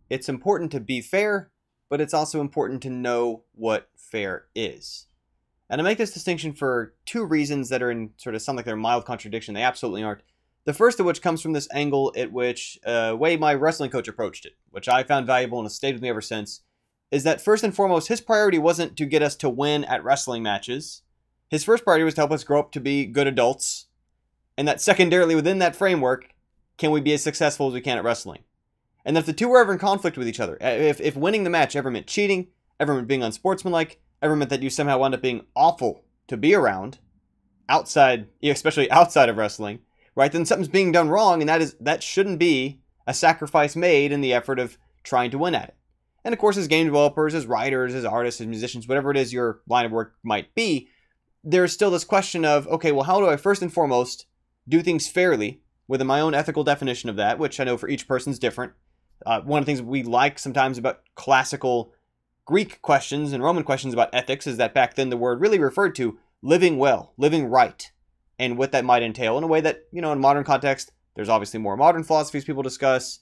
it's important to be fair, but it's also important to know what fair is. And I make this distinction for two reasons that are in sort of sound like they're a mild contradiction. They absolutely aren't. The first of which comes from this angle at which way my wrestling coach approached it, which I found valuable and has stayed with me ever since, is that first and foremost, his priority wasn't to get us to win at wrestling matches. His first priority was to help us grow up to be good adults. And that secondarily, within that framework, can we be as successful as we can at wrestling? And if the two were ever in conflict with each other, if winning the match ever meant cheating, ever meant being unsportsmanlike, ever meant that you somehow wound up being awful to be around, outside, especially outside of wrestling, right, then something's being done wrong, and that shouldn't be a sacrifice made in the effort of trying to win at it. And of course, as game developers, as writers, as artists, as musicians, whatever it is your line of work might be, there's still this question of, okay, well, how do I first and foremost do things fairly within my own ethical definition of that, which I know for each person's different. One of the things we like sometimes about classical Greek questions and Roman questions about ethics is that back then the word really referred to living well, living right, and what that might entail in a way that, in modern context, there's obviously more modern philosophies people discuss,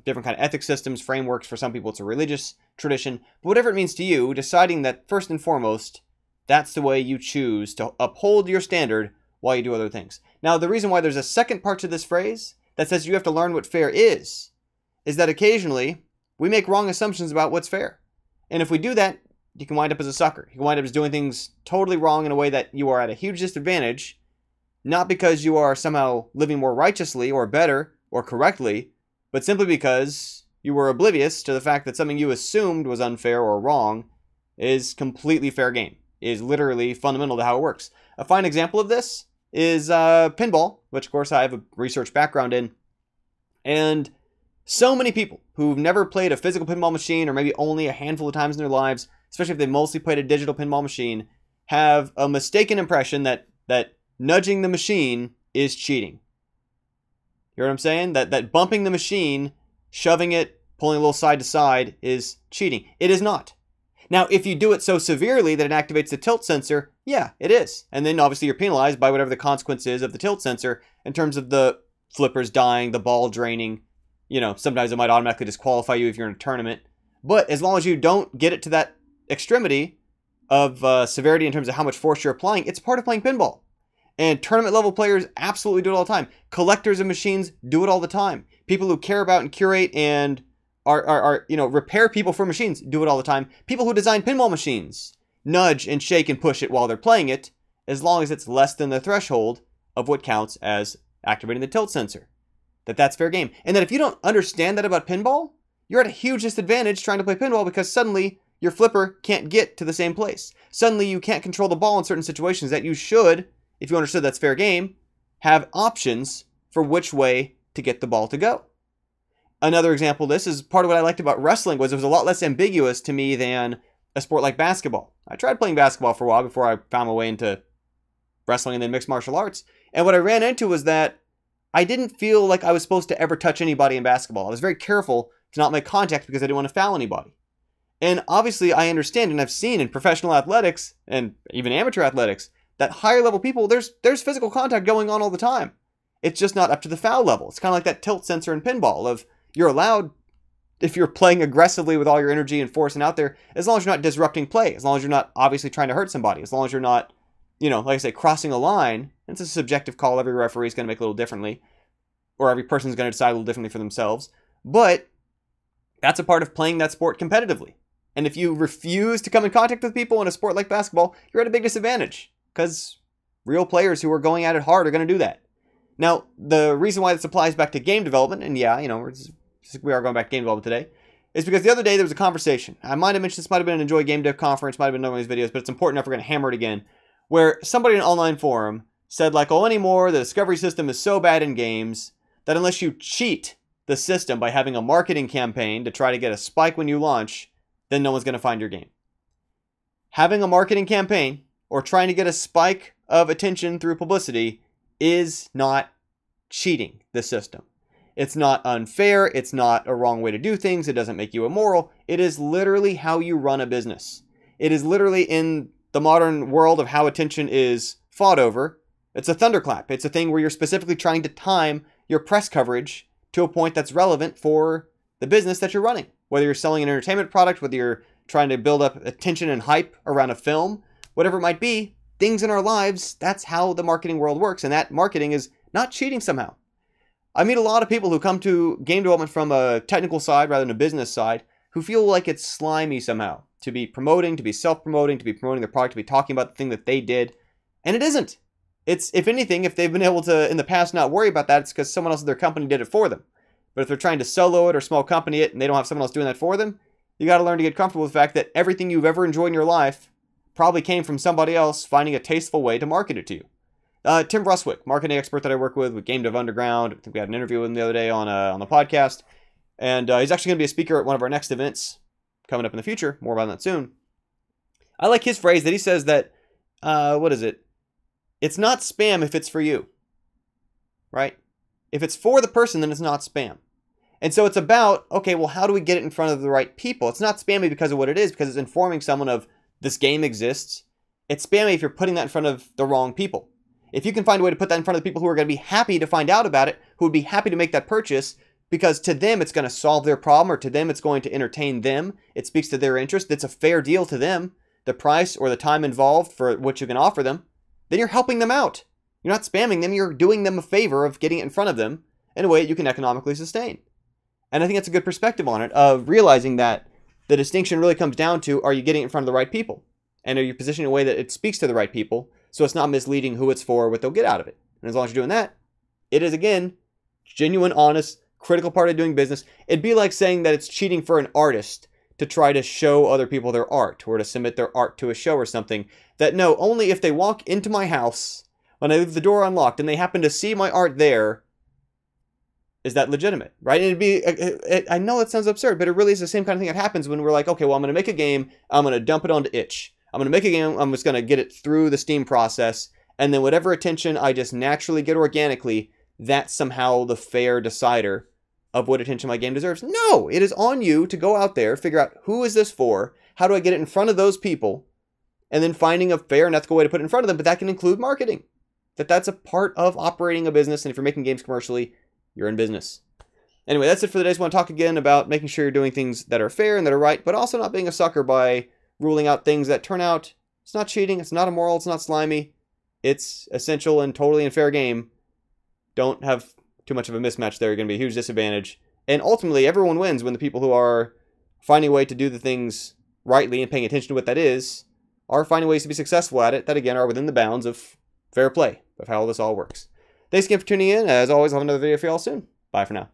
different kind of ethics systems, frameworks. For some people, it's a religious tradition. But whatever it means to you, deciding that first and foremost, that's the way you choose to uphold your standard while you do other things. Now, the reason why there's a second part to this phrase that says you have to learn what fair is that occasionally we make wrong assumptions about what's fair. And if we do that, you can wind up as a sucker. You can wind up as doing things totally wrong in a way that you are at a huge disadvantage, not because you are somehow living more righteously or better or correctly, but simply because you were oblivious to the fact that something you assumed was unfair or wrong is completely fair game, is literally fundamental to how it works. A fine example of this is pinball, which of course I have a research background in. And so many people who've never played a physical pinball machine, or maybe only a handful of times in their lives, especially if they mostly played a digital pinball machine, have a mistaken impression that nudging the machine is cheating. You know what I'm saying? That bumping the machine, shoving it, pulling a little side to side is cheating. It is not. Now, if you do it so severely that it activates the tilt sensor, yeah, it is. And then obviously you're penalized by whatever the consequence is of the tilt sensor in terms of the flippers dying, the ball draining. Sometimes it might automatically disqualify you if you're in a tournament. But as long as you don't get it to that extremity of severity in terms of how much force you're applying, it's part of playing pinball. And tournament level players absolutely do it all the time. Collectors of machines do it all the time. People who care about and curate and are repair people for machines do it all the time. People who design pinball machines nudge and shake and push it while they're playing it, as long as it's less than the threshold of what counts as activating the tilt sensor. That's fair game. And that if you don't understand that about pinball, you're at a huge disadvantage trying to play pinball because suddenly your flipper can't get to the same place. Suddenly you can't control the ball in certain situations that you should, if you understood that's fair game, have options for which way to get the ball to go. Another example of this is part of what I liked about wrestling was it was a lot less ambiguous to me than a sport like basketball. I tried playing basketball for a while before I found my way into wrestling and then mixed martial arts. And what I ran into was that I didn't feel like I was supposed to ever touch anybody in basketball. I was very careful to not make contact because I didn't want to foul anybody. And obviously I understand and I've seen in professional athletics and even amateur athletics that higher level people, there's physical contact going on all the time. It's just not up to the foul level. It's kind of like that tilt sensor in pinball of you're allowed, if you're playing aggressively with all your energy and force and out there, as long as you're not disrupting play, as long as you're not obviously trying to hurt somebody, as long as you're not, like I say, crossing a line. It's a subjective call. Every referee is going to make a little differently, or every person is going to decide a little differently for themselves. But that's a part of playing that sport competitively. And if you refuse to come in contact with people in a sport like basketball, you're at a big disadvantage because real players who are going at it hard are going to do that. Now, the reason why this applies back to game development, and yeah, we are going back to game development today, is because the other day there was a conversation. I might have mentioned this, might have been an Enjoy Game Dev conference, might have been one of these videos, but it's important enough we're going to hammer it again, where somebody in an online forum said like, oh, anymore, the discovery system is so bad in games that unless you cheat the system by having a marketing campaign to try to get a spike when you launch, then no one's going to find your game. Having a marketing campaign or trying to get a spike of attention through publicity is not cheating the system. It's not unfair. It's not a wrong way to do things. It doesn't make you immoral. It is literally how you run a business. It is literally in the modern world of how attention is fought over. It's a thunderclap. It's a thing where you're specifically trying to time your press coverage to a point that's relevant for the business that you're running. Whether you're selling an entertainment product, whether you're trying to build up attention and hype around a film, whatever it might be, things in our lives, that's how the marketing world works. And that marketing is not cheating somehow. I meet a lot of people who come to game development from a technical side rather than a business side who feel like it's slimy somehow to be promoting, to be self-promoting, to be promoting their product, to be talking about the thing that they did. And it isn't. It's, if anything, if they've been able to in the past not worry about that, it's because someone else in their company did it for them. But if they're trying to solo it or small company it and they don't have someone else doing that for them, you got to learn to get comfortable with the fact that everything you've ever enjoyed in your life probably came from somebody else finding a tasteful way to market it to you. Tim Ruswick, marketing expert that I work with GameDev Underground. I think we had an interview with him the other day on the podcast. And he's actually going to be a speaker at one of our next events coming up in the future. More about that soon. I like his phrase that he says that, It's not spam if it's for you, right? If it's for the person, then it's not spam. And so it's about, okay, well, how do we get it in front of the right people? It's not spammy because of what it is, because it's informing someone of this game exists. It's spammy if you're putting that in front of the wrong people. If you can find a way to put that in front of the people who are going to be happy to find out about it, who would be happy to make that purchase, because to them it's going to solve their problem, or to them it's going to entertain them, it speaks to their interest, it's a fair deal to them, the price or the time involved for what you can offer them, then you're helping them out. You're not spamming them, you're doing them a favor of getting it in front of them in a way that you can economically sustain. And I think that's a good perspective on it, of realizing that the distinction really comes down to, are you getting it in front of the right people? And are you positioning in a way that it speaks to the right people, so it's not misleading who it's for or what they'll get out of it? And as long as you're doing that, it is, again, genuine, honest, critical part of doing business. It'd be like saying that it's cheating for an artist to try to show other people their art, or to submit their art to a show or something. That no, only if they walk into my house, when I leave the door unlocked, and they happen to see my art there, is that legitimate, right? And it'd be, I know it sounds absurd, but it really is the same kind of thing that happens when we're like, okay, well, I'm going to make a game, I'm going to dump it onto itch. I'm going to make a game, I'm just going to get it through the Steam process, and then whatever attention I just naturally get organically, that's somehow the fair decider of what attention my game deserves. No, it is on you to go out there, figure out who is this for, how do I get it in front of those people, and then finding a fair and ethical way to put it in front of them, but that can include marketing. That's a part of operating a business, and if you're making games commercially, you're in business. Anyway, that's it for the day. I just want to talk again about making sure you're doing things that are fair and that are right, but also not being a sucker by ruling out things that turn out, it's not cheating, it's not immoral, it's not slimy, it's essential and totally in fair game. Don't have too much of a mismatch there. You're going to be a huge disadvantage. And ultimately, everyone wins when the people who are finding a way to do the things rightly and paying attention to what that is are finding ways to be successful at it that, again, are within the bounds of fair play, of how this all works. Thanks again for tuning in. As always, I'll have another video for y'all soon. Bye for now.